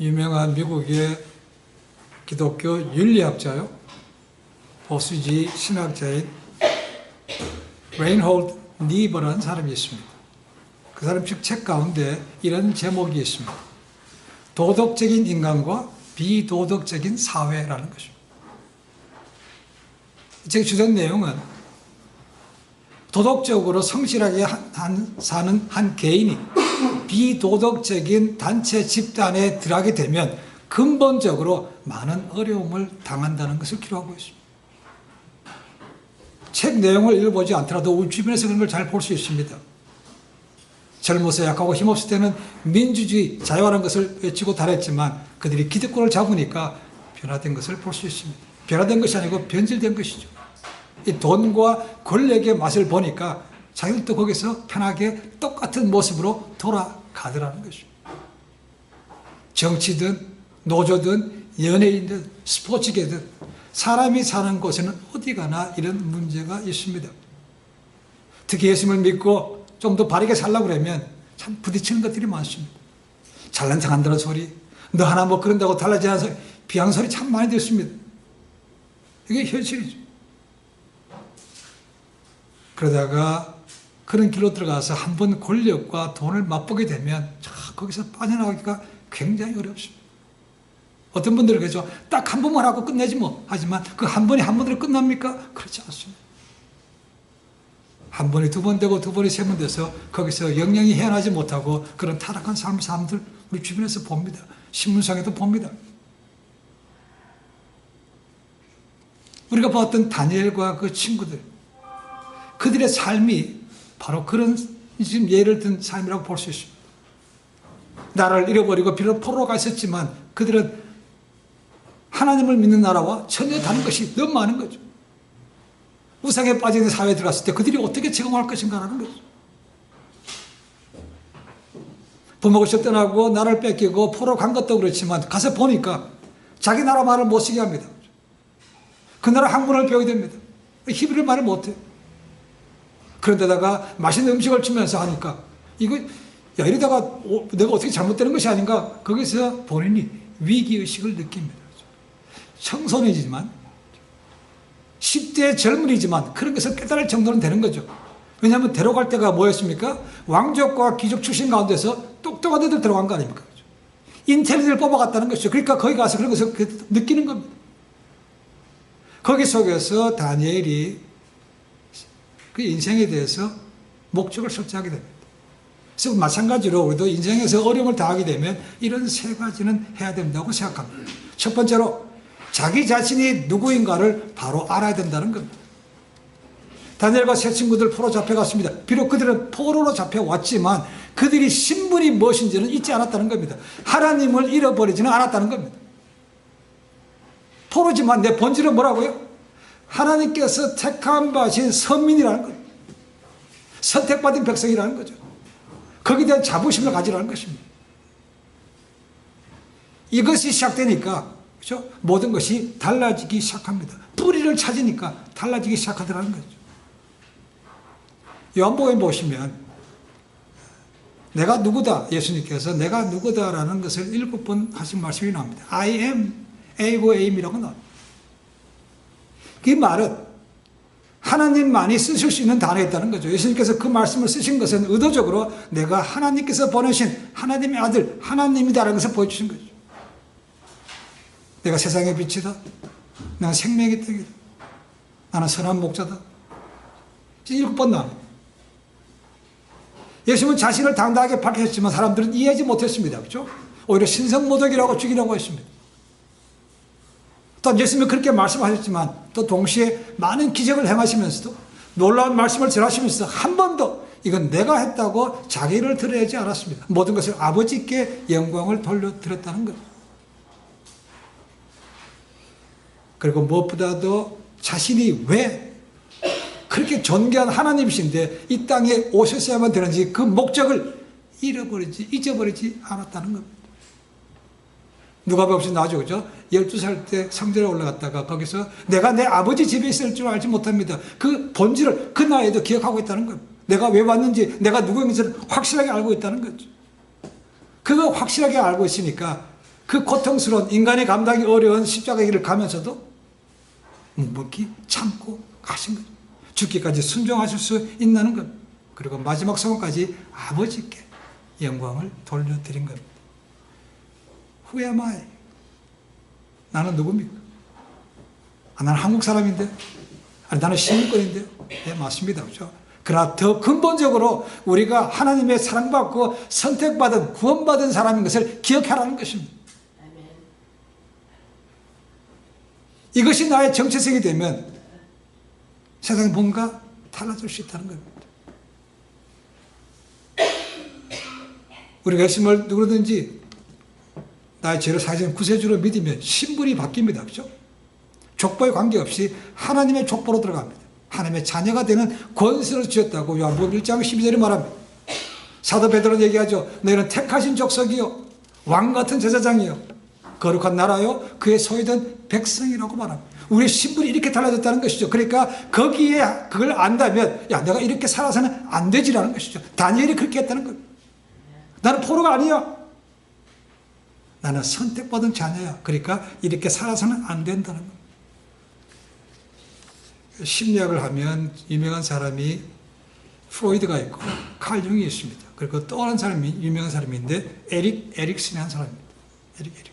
유명한 미국의 기독교 윤리학자요, 보수주의 신학자인 레인홀드 니버라는 사람이 있습니다. 그 사람 책 가운데 이런 제목이 있습니다. 도덕적인 인간과 비도덕적인 사회라는 것입니다. 제 주된 내용은 도덕적으로 성실하게 사는 한 개인이 비도덕적인 단체 집단에 들어가게 되면 근본적으로 많은 어려움을 당한다는 것을 기록하고 있습니다. 책 내용을 읽어보지 않더라도 우리 주변에서 그런 걸 잘 볼 수 있습니다. 젊어서 약하고 힘없을 때는 민주주의, 자유라는 것을 외치고 다녔지만 그들이 기득권을 잡으니까 변화된 것을 볼 수 있습니다. 변화된 것이 아니고 변질된 것이죠. 이 돈과 권력의 맛을 보니까 자기들도 거기서 편하게 똑같은 모습으로 돌아가더라는 것입니다. 정치든 노조든 연예인든 스포츠계든 사람이 사는 곳에는 어디 가나 이런 문제가 있습니다. 특히 예수님을 믿고 좀 더 바르게 살려고 그러면 참 부딪히는 것들이 많습니다. 잘난 척 한다는 소리, 너 하나 뭐 그런다고 달라지지 않은 소리, 비하는 소리 참 많이 듣습니다. 이게 현실이죠. 그러다가 그런 길로 들어가서 한번 권력과 돈을 맛보게 되면 거기서 빠져나가기가 굉장히 어렵습니다. 어떤 분들은 그죠, 딱 한 번만 하고 끝내지 뭐. 하지만 그 한 번이 한 번으로 끝납니까? 그렇지 않습니다. 한 번이 두 번 되고 두 번이 세 번 돼서 거기서 영영이 헤어나지 못하고 그런 타락한 삶을 사람들 우리 주변에서 봅니다. 신문상에도 봅니다. 우리가 봤던 다니엘과 그 친구들, 그들의 삶이 바로 그런 지금 예를 든 삶이라고 볼 수 있습니다. 나라를 잃어버리고 비록 포로가 있었지만 그들은 하나님을 믿는 나라와 전혀 다른 것이 너무 많은 거죠. 우상에 빠진 사회에 들어갔을 때 그들이 어떻게 적응할 것인가라는 거죠. 부모가 떠나고 나라를 뺏기고 포로 간 것도 그렇지만 가서 보니까 자기 나라 말을 못 쓰게 합니다. 그 나라 학문을 배우게 됩니다. 히브리 말을 못해요. 그런데다가 맛있는 음식을 주면서 하니까 이거 야 이러다가 내가 어떻게 잘못되는 것이 아닌가, 거기서 본인이 위기의식을 느낍니다. 청소년이지만 10대 젊은이지만 그런 것을 깨달을 정도는 되는 거죠. 왜냐하면 데려갈 때가 뭐였습니까? 왕족과 귀족 출신 가운데서 똑똑한 애들 들어간 거 아닙니까? 인텔리전을 뽑아갔다는 것이죠. 그러니까 거기 가서 그런 것을 느끼는 겁니다. 거기 속에서 다니엘이 그 인생에 대해서 목적을 설정하게 됩니다. 그래서 마찬가지로 우리도 인생에서 어려움을 당하게 되면 이런 세 가지는 해야 된다고 생각합니다. 첫 번째로 자기 자신이 누구인가를 바로 알아야 된다는 겁니다. 다니엘과 세 친구들 포로 잡혀갔습니다. 비록 그들은 포로로 잡혀왔지만 그들이 신분이 무엇인지는 잊지 않았다는 겁니다. 하나님을 잃어버리지는 않았다는 겁니다. 포로지만 내 본질은 뭐라고요? 하나님께서 택함 받으신 선민이라는 거예요. 선택받은 백성이라는 거죠. 거기에 대한 자부심을 가지라는 것입니다. 이것이 시작되니까 그렇죠? 모든 것이 달라지기 시작합니다. 뿌리를 찾으니까 달라지기 시작하더라는 거죠. 요한복음에 보시면 내가 누구다, 예수님께서 내가 누구다라는 것을 7번 하신 말씀이 나옵니다. I am, A고 Am이라고 나옵니다. 그 말은 하나님만이 쓰실 수 있는 단어였다는 거죠. 예수님께서 그 말씀을 쓰신 것은 의도적으로 내가 하나님께서 보내신 하나님의 아들, 하나님이다라는 것을 보여주신 거죠. 내가 세상의 빛이다. 내가 생명의 떡이다. 나는 선한 목자다. 7번 나옵니다. 예수님은 자신을 당당하게 밝혔지만 사람들은 이해하지 못했습니다. 그렇죠? 오히려 신성모독이라고 죽이려고 했습니다. 또 예수님은 그렇게 말씀하셨지만 또 동시에 많은 기적을 행하시면서도 놀라운 말씀을 전하시면서 한 번도 이건 내가 했다고 자기를 드러내지 않았습니다. 모든 것을 아버지께 영광을 돌려드렸다는 것. 그리고 무엇보다도 자신이 왜 그렇게 존귀한 하나님이신데 이 땅에 오셨어야만 되는지 그 목적을 잊어버리지 않았다는 겁니다. 누가복음 없이 나오죠. 그죠? 12살 때 성전에 올라갔다가 거기서 내가 내 아버지 집에 있을 줄 알지 못합니다. 그 본질을 그 나이에도 기억하고 있다는 겁니다. 내가 왜 왔는지, 내가 누구인지를 확실하게 알고 있다는 거죠. 그거 확실하게 알고 있으니까 그 고통스러운 인간의 감당이 어려운 십자가의 길을 가면서도 묵묵히 참고 가신 거죠. 죽기까지 순종하실 수 있다는 것. 그리고 마지막 순간까지 아버지께 영광을 돌려드린 겁니다. Who am I? 나는 누굽니까? 나는 한국 사람인데? 아니, 나는 시민권인데요? 네, 맞습니다. 그렇죠? 그러나 더 근본적으로 우리가 하나님의 사랑받고 선택받은 구원받은 사람인 것을 기억하라는 것입니다. 이것이 나의 정체성이 되면 세상이 뭔가 달라질 수 있다는 겁니다. 우리가 예수님을 누구든지 나의 죄를 사하시는 구세주로 믿으면 신분이 바뀝니다. 그렇죠? 족보에 관계없이 하나님의 족보로 들어갑니다. 하나님의 자녀가 되는 권세를 주셨다고 요한복음 1장 12절에 말합니다. 사도 베드로는 얘기하죠. 너희는 택하신 족속이요 왕같은 제사장이요 거룩한 나라요 그의 소유된 백성이라고 말합니다. 우리의 신분이 이렇게 달라졌다는 것이죠. 그러니까 거기에 그걸 안다면 야 내가 이렇게 살아서는 안 되지라는 것이죠. 다니엘이 그렇게 했다는 거예요. 나는 포로가 아니야. 나는 선택받은 자녀야. 그러니까 이렇게 살아서는 안 된다는 거예요. 심리학을 하면 유명한 사람이 프로이드가 있고 칼 융이 있습니다. 그리고 또 다른 사람이 유명한 사람인데 에릭 에릭슨이라는 사람입니다. 에릭 에릭슨.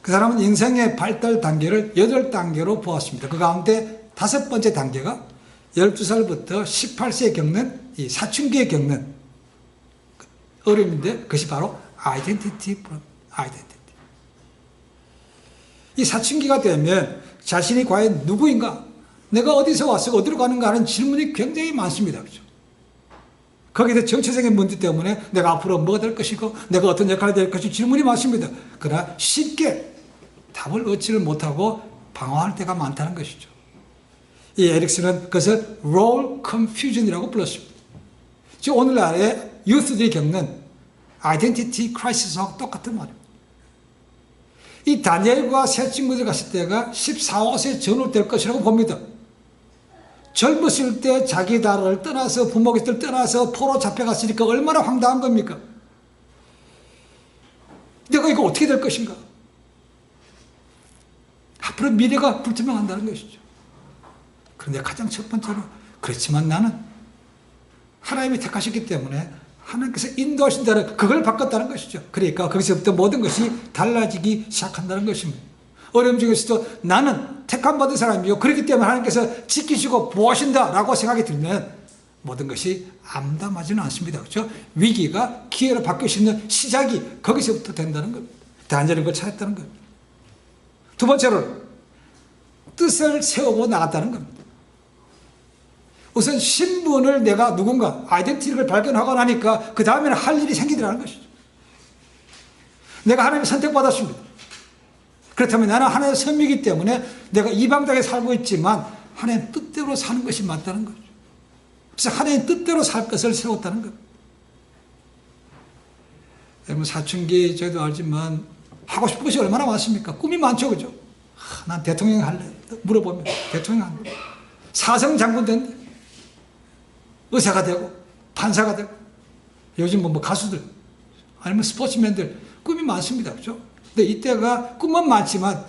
그 사람은 인생의 발달 단계를 8단계로 보았습니다. 그 가운데 5번째 단계가 12살부터 18세에 겪는 이 사춘기에 겪는 어려움인데 그것이 바로 아이덴티티. 이 사춘기가 되면 자신이 과연 누구인가? 내가 어디서 왔어? 어디로 가는가? 하는 질문이 굉장히 많습니다. 그렇죠? 거기에 대해 정체적인 문제 때문에 내가 앞으로 뭐가 될 것이고 내가 어떤 역할이 될 것인지 질문이 많습니다. 그러나 쉽게 답을 얻지를 못하고 방황할 때가 많다는 것이죠. 이 에릭슨은 그것을 role confusion이라고 불렀습니다. 지금 오늘날의 유스들이 겪는 아이덴티티 크라이시스하고 똑같은 말입니다. 이 다니엘과 세 친구들 갔을 때가 14, 15세 전후 될 것이라고 봅니다. 젊었을 때 자기 나라를 떠나서 부모님들 떠나서 포로 잡혀갔으니까 얼마나 황당한 겁니까? 내가 이거 어떻게 될 것인가? 앞으로 미래가 불투명한다는 것이죠. 그런데 가장 첫 번째로 그렇지만 나는 하나님이 택하셨기 때문에 하나님께서 인도하신다는 그걸 바꿨다는 것이죠. 그러니까 거기서부터 모든 것이 달라지기 시작한다는 것입니다. 어려움 중에서도 나는 택함 받은 사람이요 그렇기 때문에 하나님께서 지키시고 보호하신다라고 생각이 들면 모든 것이 암담하지는 않습니다. 그렇죠? 위기가 기회로 바뀔 수 있는 시작이 거기서부터 된다는 겁니다. 단절인 걸 찾았다는 겁니다. 두 번째로 뜻을 세우고 나갔다는 겁니다. 우선 신분을 내가 누군가 아이덴티티를 발견하고 나니까 그 다음에는 할 일이 생기더라는 것이죠. 내가 하나님의 선택받았습니다. 그렇다면 나는 하나님의 선미이기 때문에 내가 이방 땅에 살고 있지만 하나님 뜻대로 사는 것이 맞다는 거죠. 그래서 하나님 뜻대로 살 것을 세웠다는 겁니다. 여러분 사춘기 저희도 알지만 하고 싶은 것이 얼마나 많습니까? 꿈이 많죠. 그죠? 난 대통령 할래. 물어보면 대통령 할래. 사성 장군 된대. 의사가 되고 판사가 되고 요즘 뭐 가수들 아니면 스포츠맨들 꿈이 많습니다. 그렇죠? 근데 이때가 꿈은 많지만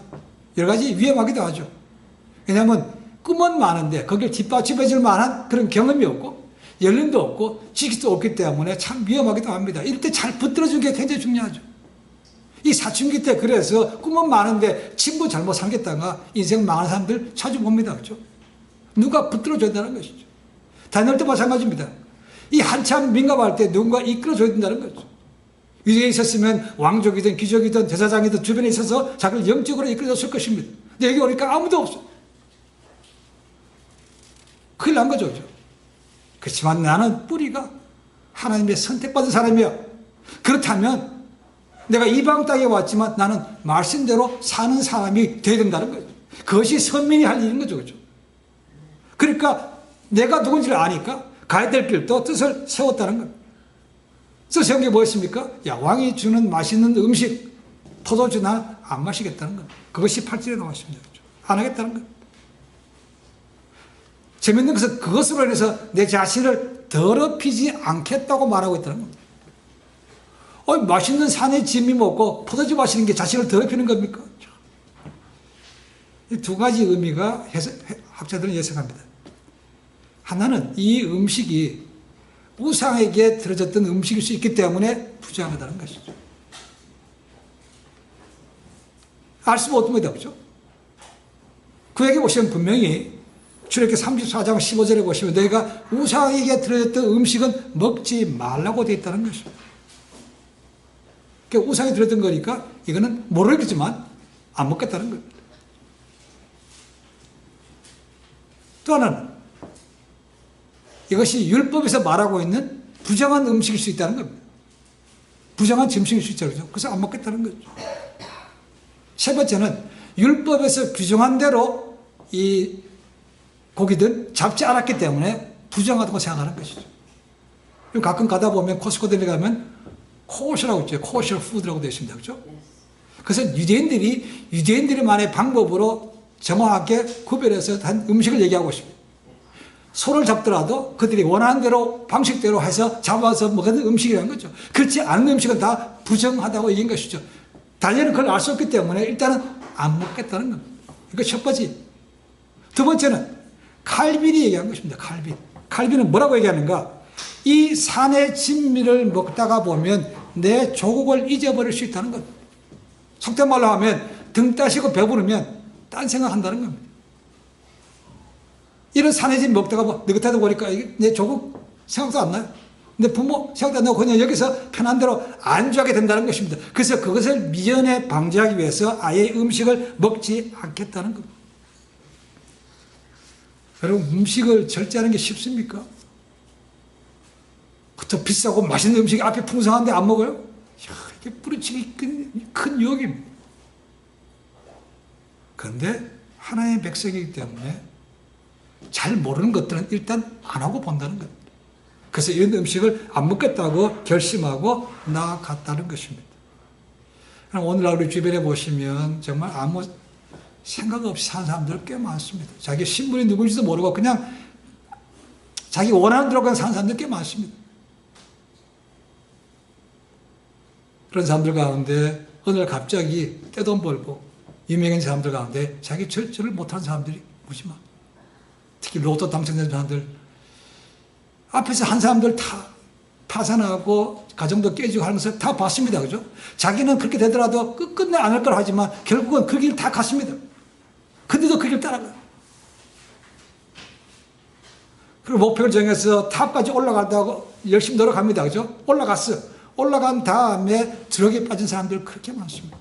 여러 가지 위험하기도 하죠. 왜냐하면 꿈은 많은데 거기를 뒷받침해 줄 만한 그런 경험이 없고 연륜도 없고 지식도 없기 때문에 참 위험하기도 합니다. 이때 잘 붙들어주는 게 굉장히 중요하죠. 이 사춘기 때 그래서 꿈은 많은데 친구 잘못 삼겠다가 인생 망하는 사람들 자주 봅니다. 그렇죠? 누가 붙들어줘야 된다는 것이죠. 다니엘도 마찬가지입니다. 이 한참 민감할 때 누군가 이끌어줘야 된다는 거죠. 위에 있었으면 왕족이든 귀족이든 제사장이든 주변에 있어서 자기를 영적으로 이끌어줬을 것입니다. 근데 여기 오니까 아무도 없어. 큰일 난 거죠. 그렇지만 나는 뿌리가 하나님의 선택받은 사람이야. 그렇다면 내가 이방 땅에 왔지만 나는 말씀대로 사는 사람이 되어야 된다는 거죠. 그것이 선민이 할 일인 거죠. 그렇죠? 그러니까 내가 누군지를 아니까 가야 될 길도 뜻을 세웠다는 겁니다. 뜻을 세운 게 뭐였습니까? 야, 왕이 주는 맛있는 음식, 포도주 나 안 마시겠다는 겁니다. 그것이 8절에 나왔습니다. 그렇죠? 안 하겠다는 겁니다. 재밌는 것은 그것으로 인해서 내 자신을 더럽히지 않겠다고 말하고 있다는 겁니다. 맛있는 산의 진미 먹고 포도주 마시는 게 자식을 더럽히는 겁니까? 이 두 가지 의미가 학자들은 예상합니다. 하나는 이 음식이 우상에게 들어졌던 음식일 수 있기 때문에 부정하다는 것이죠. 알 수 없습니다. 그죠? 그에게 보시면 분명히 출애굽기 34장 15절에 보시면 너희가 우상에게 들어졌던 음식은 먹지 말라고 되어 있다는 것입니다. 그러니까 우상에 들어졌던 거니까 이거는 모르겠지만 안 먹겠다는 겁니다. 또 하나는 이것이 율법에서 말하고 있는 부정한 음식일 수 있다는 겁니다. 부정한 짐승일 수 있죠. 그래서 안 먹겠다는 거죠. 세 번째는 율법에서 규정한 대로 이 고기들 잡지 않았기 때문에 부정하다고 생각하는 것이죠. 가끔 가다 보면 코스코들에 가면 코셔라고 있죠. 코셔 푸드라고 되어 있습니다. 그렇죠? 그래서 유대인들만의 방법으로 정확하게 구별해서 한 음식을 얘기하고 있습니다. 소를 잡더라도 그들이 원하는 대로 방식대로 해서 잡아서 먹는 음식이라는 거죠. 그렇지 않은 음식은 다 부정하다고 얘기한 것이죠. 다니엘은 그걸 알 수 없기 때문에 일단은 안 먹겠다는 겁니다. 이거 첫 번째. 두 번째는 칼빈이 얘기한 것입니다. 칼빈은 뭐라고 얘기하는가? 이 산의 진미를 먹다가 보면 내 조국을 잊어버릴 수 있다는 겁니다. 속된 말로 하면 등 따시고 배부르면 딴 생각한다는 겁니다. 이런 산의 진 먹다가 느긋하다 보니까 내 조국 생각도 안 나요. 내 부모 생각도 안 나고 그냥 여기서 편한 대로 안주하게 된다는 것입니다. 그래서 그것을 미연에 방지하기 위해서 아예 음식을 먹지 않겠다는 겁니다. 여러분, 음식을 절제하는 게 쉽습니까? 더 비싸고 맛있는 음식이 앞에 풍성한데 안 먹어요? 이야, 이게 뿌리치기 큰 유혹입니다. 그런데 하나님의 백성이기 때문에 잘 모르는 것들은 일단 안 하고 본다는 겁니다. 그래서 이런 음식을 안 먹겠다고 결심하고 나아갔다는 것입니다. 오늘날 우리 주변에 보시면 정말 아무 생각 없이 사는 사람들 꽤 많습니다. 자기 신분이 누구인지도 모르고 그냥 자기 원하는 대로 그냥 사는 사람들 꽤 많습니다. 그런 사람들 가운데 어느 날 갑자기 떼돈 벌고 유명한 사람들 가운데 자기 절제를 못하는 사람들이 무지 많아요. 특히 로또 당첨된 사람들 앞에서 한 사람들 다 파산하고 가정도 깨지고 하는 것을 다 봤습니다. 그죠? 자기는 그렇게 되더라도 끝끝내 안 할 걸 하지만 결국은 그 길 다 갔습니다. 근데도 그 길 따라가요. 그리고 목표를 정해서 탑까지 올라간다고 열심히 노력합니다. 그죠? 올라갔어요. 올라간 다음에 드럭에 빠진 사람들 그렇게 많습니다.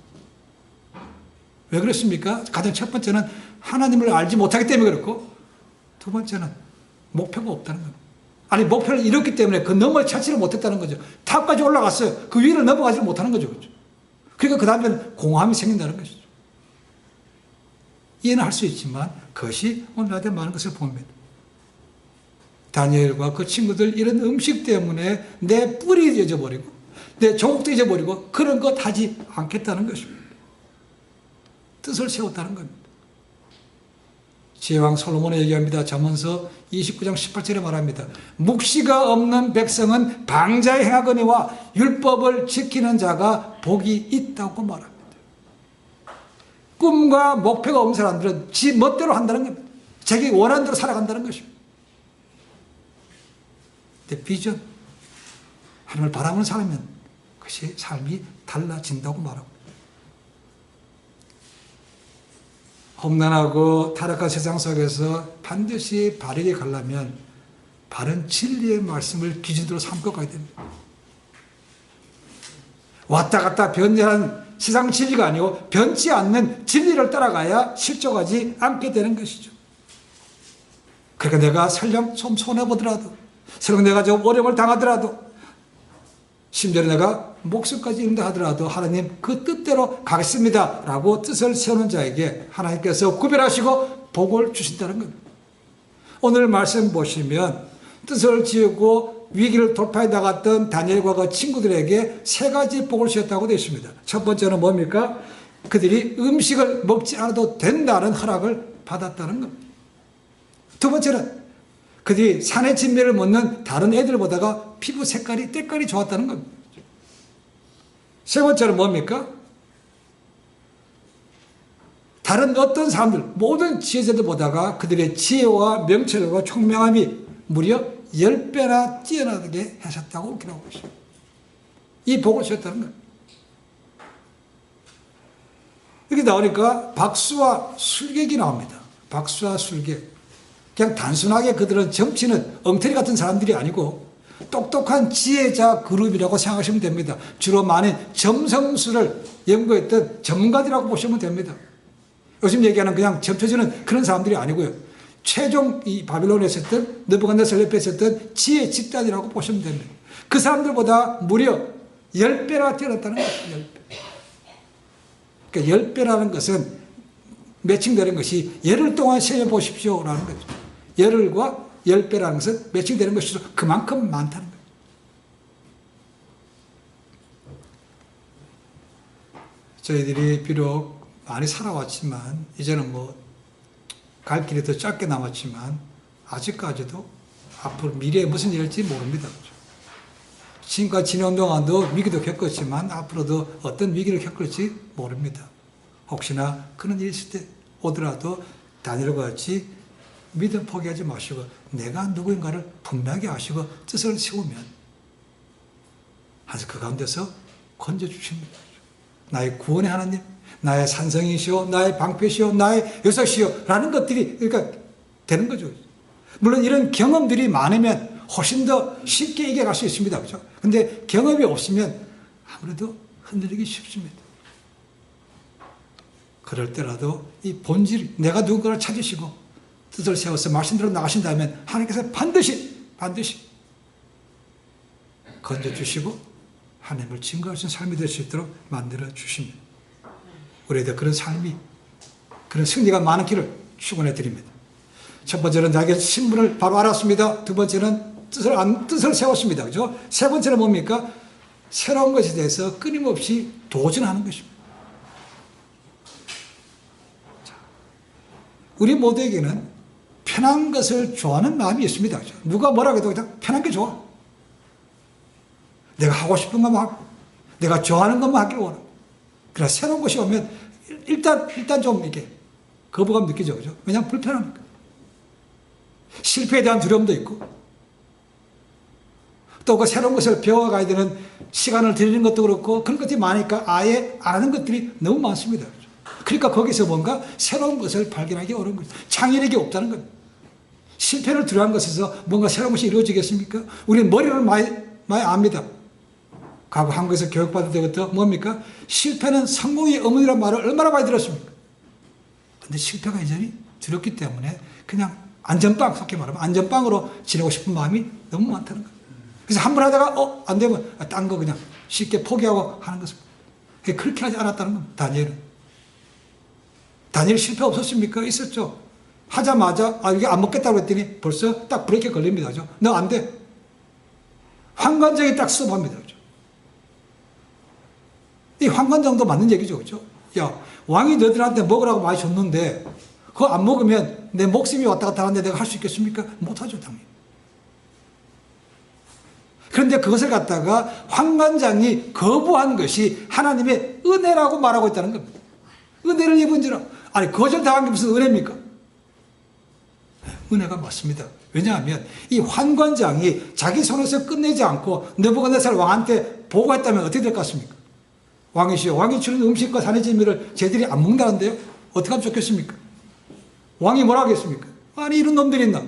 왜 그렇습니까? 가장 첫 번째는 하나님을 알지 못하기 때문에 그렇고, 두 번째는 목표가 없다는 겁니다. 아니, 목표를 잃었기 때문에 그 너머를 찾지를 못했다는 거죠. 탑까지 올라갔어요. 그 위를 넘어가지 못하는 거죠. 그렇죠? 그러니까 그 다음에는 공허함이 생긴다는 것이죠. 이해는 할 수 있지만 그것이 오늘날에 많은 것을 봅니다. 다니엘과 그 친구들 이런 음식 때문에 내 뿌리 잊어버리고 내 조국도 잊어버리고 그런 것 하지 않겠다는 것입니다. 뜻을 세웠다는 겁니다. 지혜왕 솔로몬이 얘기합니다. 잠언서 29장 18절에 말합니다. 묵시가 없는 백성은 방자에 행하거니와 율법을 지키는 자가 복이 있다고 말합니다. 꿈과 목표가 없는 사람들은 지 멋대로 한다는 겁니다. 자기 원하는 대로 살아간다는 것입니다. 근데 비전, 하나님을 바라보는 사람이면 그것이 삶이 달라진다고 말하고, 험난하고 타락한 세상 속에서 반드시 바르게 가려면 바른 진리의 말씀을 기준으로 삼고 가야 됩니다. 왔다 갔다 변하는 세상 진리가 아니고 변치 않는 진리를 따라가야 실족하지 않게 되는 것이죠. 그러니까 내가 설령 좀 손해보더라도, 설령 내가 좀 어려움을 당하더라도, 심지어 내가 목숨까지 잃는다 하더라도 하나님 그 뜻대로 가겠습니다 라고 뜻을 세우는 자에게 하나님께서 구별하시고 복을 주신다는 겁니다. 오늘 말씀 보시면 뜻을 지우고 위기를 돌파해 나갔던 다니엘과 그 친구들에게 세 가지 복을 주셨다고 되어 있습니다. 첫 번째는 뭡니까? 그들이 음식을 먹지 않아도 된다는 허락을 받았다는 겁니다. 두 번째는 그들이 산의 진미를 먹는 다른 애들보다가 피부 색깔이 때깔이 좋았다는 겁니다. 세 번째는 뭡니까? 다른 어떤 사람들, 모든 지혜자들보다가 그들의 지혜와 명철과 총명함이 무려 10배나 뛰어나게 하셨다고 기록하고 있습니다. 이 복을 주셨다는 거예요. 이렇게 나오니까 박수와 술객이 나옵니다. 박수와 술객. 그냥 단순하게 그들은 정치는 엉터리 같은 사람들이 아니고 똑똑한 지혜자 그룹이라고 생각하시면 됩니다. 주로 많은 점성술을 연구했던 전문가들이라고 보시면 됩니다. 요즘 얘기하는 그냥 점쳐주는 그런 사람들이 아니고요. 최종 이 바빌론에 있었던 느부갓네살 옆에 있었던 지혜 집단이라고 보시면 됩니다. 그 사람들보다 무려 10배나 뛰어났다는 거죠. 10배. 그러니까 10배라는 것은 매칭되는 것이 열흘 동안 세어 보십시오라는 거죠. 열흘과 10배라는 것은 매칭되는 것이 그만큼 많다는 거예요. 저희들이 비록 많이 살아왔지만 이제는 갈 길이 더 짧게 남았지만 아직까지도 앞으로 미래에 무슨 일이 일지 모릅니다. 지금까지 지내온 동안도 위기도 겪었지만 앞으로도 어떤 위기를 겪을지 모릅니다. 혹시나 그런 일이 있을 때 오더라도 다니엘과 같이 믿음 포기하지 마시고 내가 누구인가를 분명하게 아시고 뜻을 세우면 하나님 그 가운데서 건져주십니다. 나의 구원의 하나님, 나의 산성이시오, 나의 방패시오, 나의 요새시오 라는 것들이 그러니까 되는 거죠. 물론 이런 경험들이 많으면 훨씬 더 쉽게 이겨갈 수 있습니다. 그렇죠? 근데 경험이 없으면 아무래도 흔들리기 쉽습니다. 그럴 때라도 이 본질, 내가 누군가를 찾으시고 뜻을 세워서 말씀대로 나가신다면 하나님께서 반드시 건져주시고 하나님을 증거할 수 있는 삶이 될 수 있도록 만들어 주십니다. 우리에게 그런 삶이, 그런 승리가 많은 길을 축원해 드립니다. 첫 번째는 자기 신분을 바로 알았습니다. 두 번째는 뜻을 세웠습니다. 그죠? 세 번째는 뭡니까? 새로운 것에 대해서 끊임없이 도전하는 것입니다. 자, 우리 모두에게는 편한 것을 좋아하는 마음이 있습니다. 그죠? 누가 뭐라고 해도 그냥 편한 게 좋아. 내가 하고 싶은 것만 하고, 내가 좋아하는 것만 하기를 원하고. 그러나 새로운 것이 오면 일단 좀 이렇게 거부감 느끼죠. 그죠? 왜냐하면 불편하니까. 실패에 대한 두려움도 있고, 또 그 새로운 것을 배워가야 되는 시간을 들이는 것도 그렇고, 그런 것들이 많으니까 아예 아는 것들이 너무 많습니다. 그러니까 거기서 뭔가 새로운 것을 발견하기 어려운 거죠. 창의력이 없다는 겁니다. 실패를 두려워하는 것에서 뭔가 새로운 것이 이루어지겠습니까? 우리는 머리를 많이 압니다. 과거 한국에서 교육받을 때부터 뭡니까? 실패는 성공의 어머니라는 말을 얼마나 많이 들었습니까? 근데 실패가 이전이 두렵기 때문에 그냥 안전빵, 속히 말하면 안전빵으로 지내고 싶은 마음이 너무 많다는 거예요. 그래서 한 번 하다가 안 되면 딴 거 그냥 쉽게 포기하고 하는 것입니다. 그렇게 하지 않았다는 겁니다. 다니엘 실패 없었습니까? 있었죠. 하자마자 이게 안 먹겠다고 했더니 벌써 딱 브레이크에 걸립니다. 그죠? 너 안 돼. 환관장이 딱 수업합니다. 그죠? 이 환관장도 맞는 얘기죠. 그죠? 야, 왕이 너희들한테 먹으라고 많이 줬는데 그거 안 먹으면 내 목숨이 왔다 갔다 하는데 내가 할 수 있겠습니까? 못하죠, 당연히. 그런데 그것을 갖다가 환관장이 거부한 것이 하나님의 은혜라고 말하고 있다는 겁니다. 은혜를 입은지라. 아니, 거절당한 게 무슨 은혜입니까? 은혜가 맞습니다. 왜냐하면 이 환관장이 자기 손에서 끝내지 않고 느부갓네살 왕한테 보고했다면 어떻게 될 것 같습니까? 왕이시여, 왕이 주는 음식과 산의 진미를 쟤들이 안 먹는다는데요? 어떻게 하면 좋겠습니까? 왕이 뭐라 하겠습니까? 아니, 이런 놈들이 있나?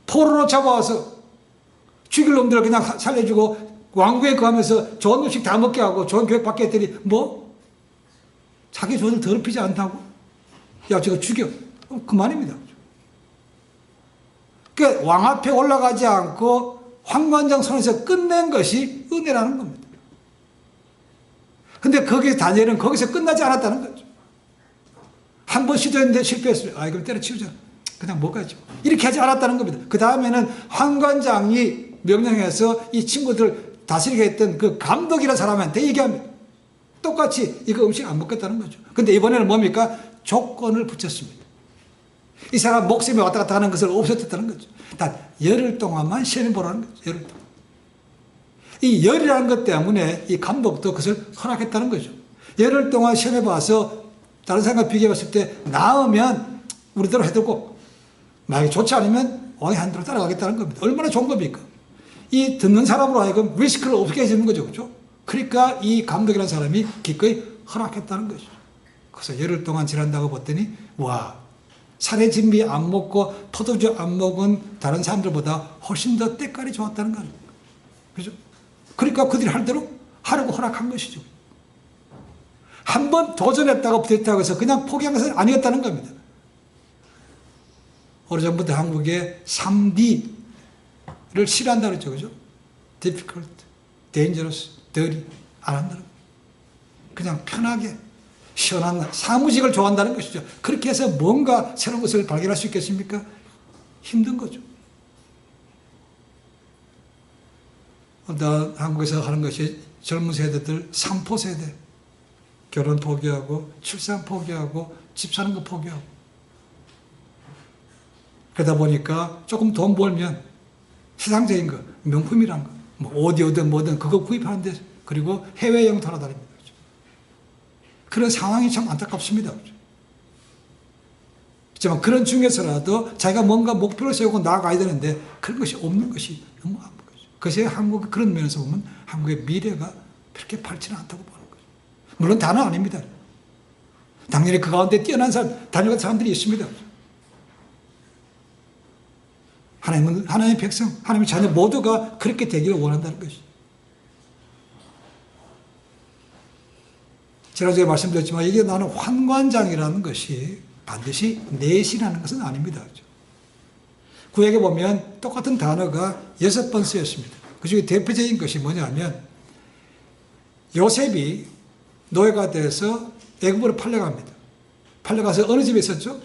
포로로 잡아와서 죽일 놈들을 그냥 살려주고 왕국에 거하면서 좋은 음식 다 먹게 하고 좋은 교육 받게 했더니 자기 조를 더럽히지 않다고? 야, 저거 죽여. 그만입니다. 그러니까 왕 앞에 올라가지 않고 환관장 손에서 끝낸 것이 은혜라는 겁니다. 근데 다니엘은 거기서 끝나지 않았다는 거죠. 한 번 시도했는데 실패했어요. 그럼 때려치우자. 그냥 먹어야죠. 이렇게 하지 않았다는 겁니다. 그 다음에는 환관장이 명령해서 이 친구들 다스리게 했던 그 감독이라는 사람한테 얘기합니다. 똑같이 이거 음식 안 먹겠다는 거죠. 근데 이번에는 뭡니까? 조건을 붙였습니다. 이 사람 목숨이 왔다 갔다 하는 것을 없앴다는 거죠. 단 열흘 동안만 시험해 보라는 거죠. 열흘 동안. 이 열이라는 것 때문에 이 감독도 그것을 허락했다는 거죠. 열흘 동안 시험해 봐서 다른 사람과 비교해 봤을 때 나으면 우리대로 해두고 만약에 좋지 않으면 왕의 한대로 따라가겠다는 겁니다. 얼마나 좋은 겁니까? 이 듣는 사람으로 하여금 리스크를 없게 해주는 거죠. 그렇죠? 그러니까 이 감독이라는 사람이 기꺼이 허락했다는 거죠. 그래서 열흘 동안 지난다고 봤더니 와, 살의 진비 안 먹고 포도주 안 먹은 다른 사람들보다 훨씬 더 때깔이 좋았다는 거예요. 그죠? 그러니까 그들이 할 대로 하라고 허락한 것이죠. 한 번 도전했다가 부딪혔다고 해서 그냥 포기한 것은 아니었다는 겁니다. 오래전부터 한국에 3D를 싫어한다고 그랬죠. 그죠? difficult, dangerous, dirty 안 한다는 거예요. 그냥 편하게 시원한 사무직을 좋아한다는 것이죠. 그렇게 해서 뭔가 새로운 것을 발견할 수 있겠습니까? 힘든 거죠. 한국에서 하는 것이 젊은 세대들 3포 세대. 결혼 포기하고 출산 포기하고 집 사는 거 포기하고 그러다 보니까 조금 돈 벌면 세상적인 거, 명품이란 거, 뭐 오디오든 뭐든 그거 구입하는데 그리고 해외여행 돌아다닙니다. 그렇죠? 그런 상황이 참 안타깝습니다. 그렇죠? 하지만 그런 중에서라도 자기가 뭔가 목표를 세우고 나아가야 되는데 그런 것이 없는 것이 너무 아픈 거죠. 그것이 한국 그런 면에서 보면 한국의 미래가 그렇게 밝지는 않다고 보는 거죠. 물론 다는 아닙니다. 당연히 그 가운데 뛰어난 사람, 다녀간 사람들이 있습니다. 하나님의 백성, 하나님의 자녀 모두가 그렇게 되기를 원한다는 것이죠. 지난주에 말씀드렸지만 이게 나는 환관장이라는 것이 반드시 내시라는 것은 아닙니다. 구약에 보면 똑같은 단어가 6번 쓰였습니다. 그 중에 대표적인 것이 뭐냐면 요셉이 노예가 돼서 애굽으로 팔려갑니다. 팔려가서 어느 집에 있었죠?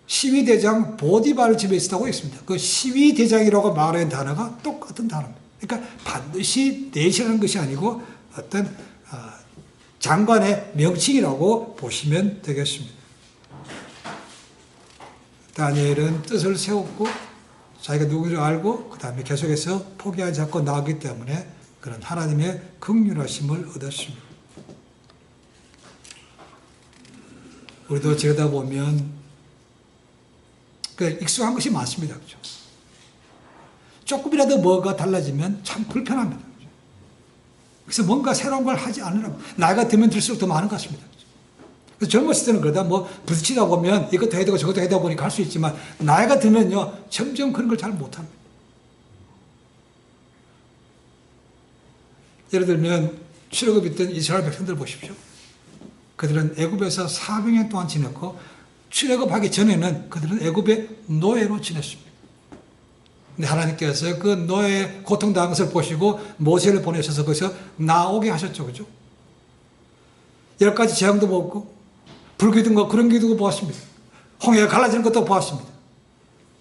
시위대장 보디발 집에 있었다고 했습니다. 그 시위대장이라고 말하는 단어가 똑같은 단어입니다. 그러니까 반드시 내시라는 것이 아니고 어떤 장관의 명칭이라고 보시면 되겠습니다. 다니엘은 뜻을 세웠고 자기가 누구를 알고 그 다음에 계속해서 포기하지 않고 나가기 때문에 그런 하나님의 긍휼하심을 얻었습니다. 우리도 지내다 보면 익숙한 것이 많습니다. 그렇죠? 조금이라도 뭐가 달라지면 참 불편합니다. 그렇죠? 그래서 뭔가 새로운 걸 하지 않으라고. 나이가 들면 들수록 더 많은 것 같습니다. 그래서 젊었을 때는 그러다 뭐 부딪히다 보면 이것도 해야 되고 저것도 해야 되다 보니까 할 수 있지만 나이가 들면요 점점 그런 걸 잘 못합니다. 예를 들면 출애굽 있던 이스라엘 백성들 보십시오. 그들은 애굽에서 400년 동안 지냈고 출애굽하기 전에는 그들은 애굽의 노예로 지냈습니다. 근데 하나님께서 그 노예의 고통당한 것을 보시고 모세를 보내셔서 거기서 나오게 하셨죠. 그죠? 10가지 재앙도 보았고 불기둥 거 그런 기둥도 보았습니다. 홍해가 갈라지는 것도 보았습니다.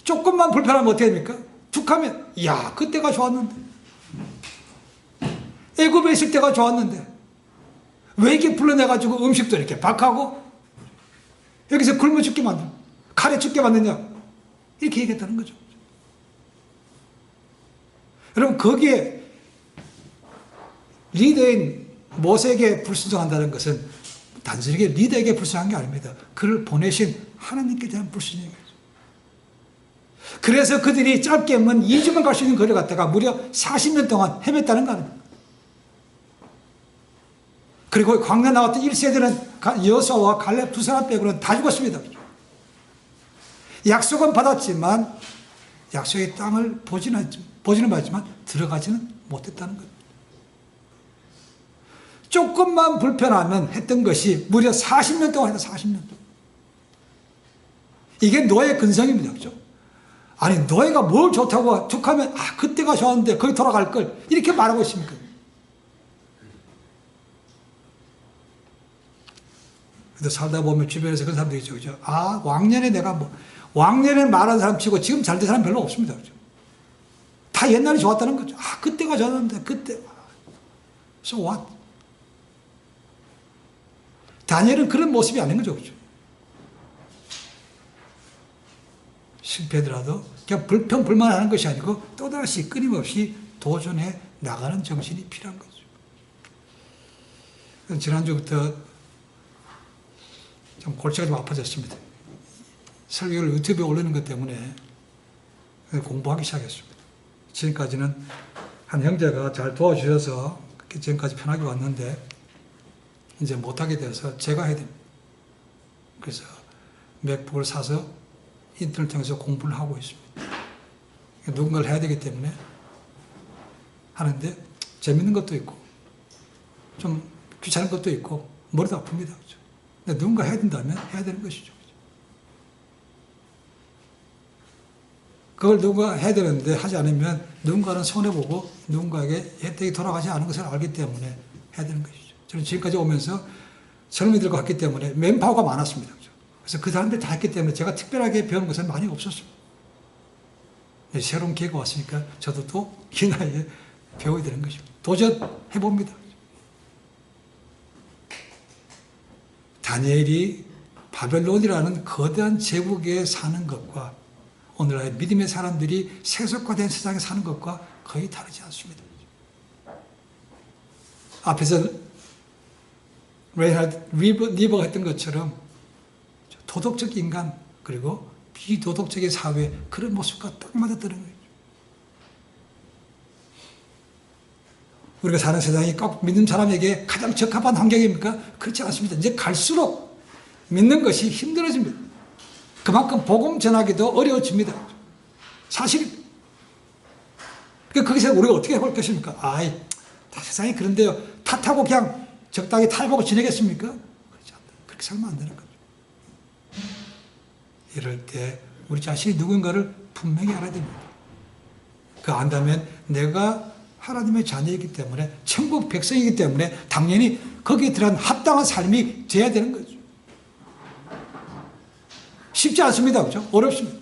조금만 불편하면 어떻게 됩니까? 툭 하면 야 그때가 좋았는데 애굽에 있을 때가 좋았는데 왜 이렇게 불러내가지고 음식도 이렇게 박하고 여기서 굶어 죽게 만드냐 칼에 죽게 만드냐 이렇게 얘기했다는 거죠. 여러분 거기에 리더인 모세에게 불순종한다는 것은 단순하게 리더에게 불순종한 게 아닙니다. 그를 보내신 하나님께 대한 불순종이죠. 그래서 그들이 짧게면 2주만 갈 수 있는 거리를 갔다가 무려 40년 동안 헤맸다는 거 아닙니까? 그리고 광야 나왔던 1세대는 여호수아와 갈렙 두 사람 빼고는 다 죽었습니다. 약속은 받았지만 약속의 땅을 보지는 받지만 들어가지는 못했다는 겁니다. 조금만 불편하면 했던 것이 무려 40년 동안 했다. 40년 동안. 이게 노예 근성입니다. 그렇죠? 아니 노예가 뭘 좋다고 툭하면 그때가 좋았는데 거기 돌아갈 걸 이렇게 말하고 있습니까? 그래서 살다 보면 주변에서 그런 사람들이 있죠. 그죠? 왕년에 내가 왕년에 말하는 사람 치고 지금 잘 된 사람 별로 없습니다. 그죠? 다 옛날에 좋았다는 거죠. 그때가 좋았는데 그때 so what? 다니엘은 그런 모습이 아닌 거죠. 그죠? 실패하더라도 그냥 불평불만하는 것이 아니고 또다시 끊임없이 도전해 나가는 정신이 필요한 거죠. 지난주부터 좀 골치가 좀 아파졌습니다. 설교를 유튜브에 올리는 것 때문에 공부하기 시작했습니다. 지금까지는 한 형제가 잘 도와주셔서 지금까지 편하게 왔는데 이제 못하게 돼서 제가 해야 됩니다. 그래서 맥북을 사서 인터넷 통해서 공부를 하고 있습니다. 누군가를 해야 되기 때문에 하는데 재밌는 것도 있고 좀 귀찮은 것도 있고 머리도 아픕니다. 그렇죠? 근데 누군가 해야 된다면 해야 되는 것이죠. 그걸 누군가 해야 되는데 하지 않으면 누군가는 손해보고 누군가에게 혜택이 돌아가지 않은 것을 알기 때문에 해야 되는 것이죠. 저는 지금까지 오면서 젊은이들과 했기 때문에 맨파워가 많았습니다. 그렇죠? 그래서 그 사람들이 다 했기 때문에 제가 특별하게 배우는 것은 많이 없었습니다. 새로운 기회가 왔으니까 저도 또 이 나이에 배워야 되는 것입니다. 도전해봅니다. 다니엘이 바벨론이라는 거대한 제국에 사는 것과 오늘날 믿음의 사람들이 세속화된 세상에 사는 것과 거의 다르지 않습니다. 앞에서 레이널드 리버가 했던 것처럼 도덕적 인간 그리고 비도덕적인 사회 그런 모습과 딱 맞아뜨는 거예요. 우리가 사는 세상이 꼭 믿는 사람에게 가장 적합한 환경입니까? 그렇지 않습니다. 이제 갈수록 믿는 것이 힘들어집니다. 그만큼 복음 전하기도 어려워집니다. 사실 거기서 우리가 어떻게 해볼 것입니까? 아이, 다 세상이 그런데요. 탓하고 그냥 적당히 탈보고 지내겠습니까? 그렇지 않다. 그렇게 살면 안 되는 거죠. 이럴 때 우리 자신이 누군가를 분명히 알아야 됩니다. 그 안다면 내가 하나님의 자녀이기 때문에 천국 백성이기 때문에 당연히 거기에 들어간 합당한 삶이 돼야 되는 거죠. 쉽지 않습니다. 그렇죠? 어렵습니다.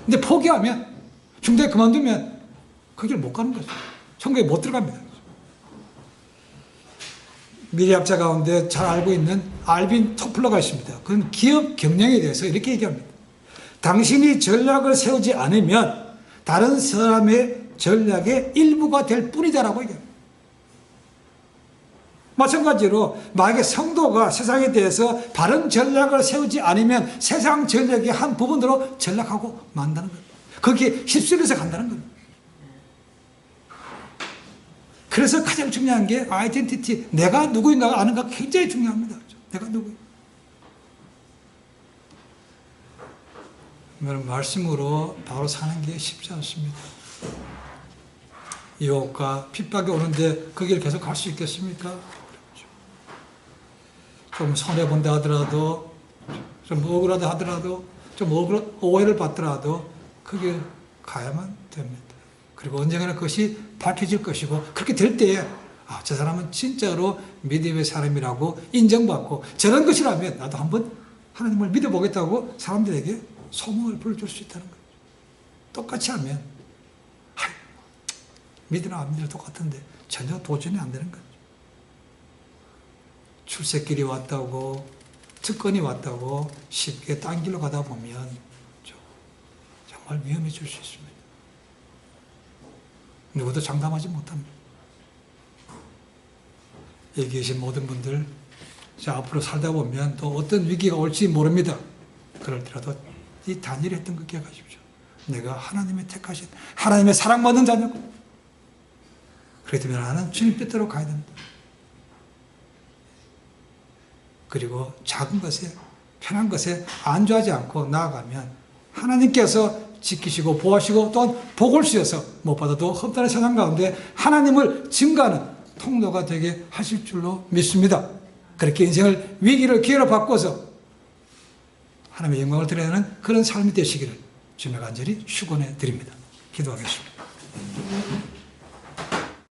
근데 포기하면 중대에 그만두면 그 길 못 가는 거죠. 천국에 못 들어갑니다. 미래학자 가운데 잘 알고 있는 알빈 토플러가 있습니다. 그는 기업 경영에 대해서 이렇게 얘기합니다. 당신이 전략을 세우지 않으면 다른 사람의 전략의 일부가 될 뿐이다라고 얘기합니다. 마찬가지로 만약에 성도가 세상에 대해서 바른 전략을 세우지 않으면 세상 전략의 한 부분으로 전락하고 만다는 겁니다. 거기에 휩쓸려서 간다는 겁니다. 그래서 가장 중요한 게 아이덴티티, 내가 누구인가가 아는가 굉장히 중요합니다. 내가 누구인가. 말씀으로 바로 사는 게 쉽지 않습니다. 유혹과 핍박이 오는데 그 길 계속 갈 수 있겠습니까? 좀 손해본다 하더라도, 좀 억울하다 하더라도, 좀 오해를 받더라도 그 길 가야만 됩니다. 그리고 언젠가는 그것이 밝혀질 것이고 그렇게 될 때에 아, 저 사람은 진짜로 믿음의 사람이라고 인정받고 저런 것이라면 나도 한번 하나님을 믿어보겠다고 사람들에게 소문을 불러줄 수 있다는 거죠. 똑같이 하면 믿으나 안 믿으나 똑같은데 전혀 도전이 안 되는 거죠. 출세길이 왔다고 특권이 왔다고 쉽게 딴 길로 가다 보면 정말 위험해질 수 있습니다. 누구도 장담하지 못합니다. 여기 계신 모든 분들 앞으로 살다 보면 또 어떤 위기가 올지 모릅니다. 그럴 때라도 이 다니엘이 했던 것 기억하십시오. 내가 하나님의 택하신 하나님의 사랑받는 자녀고 그렇기 때문에 나는 주님 뜻대로 가야 됩니다. 그리고 작은 것에 편한 것에 안주하지 않고 나아가면 하나님께서 지키시고 보호하시고 또한 복을 주셔서 무엇보다도 험난한 세상 가운데 하나님을 증거하는 통로가 되게 하실 줄로 믿습니다. 그렇게 인생을 위기를 기회로 바꿔서 하나님의 영광을 드러내는 그런 삶이 되시기를 주님의 간절히 축원해 드립니다. 기도하겠습니다.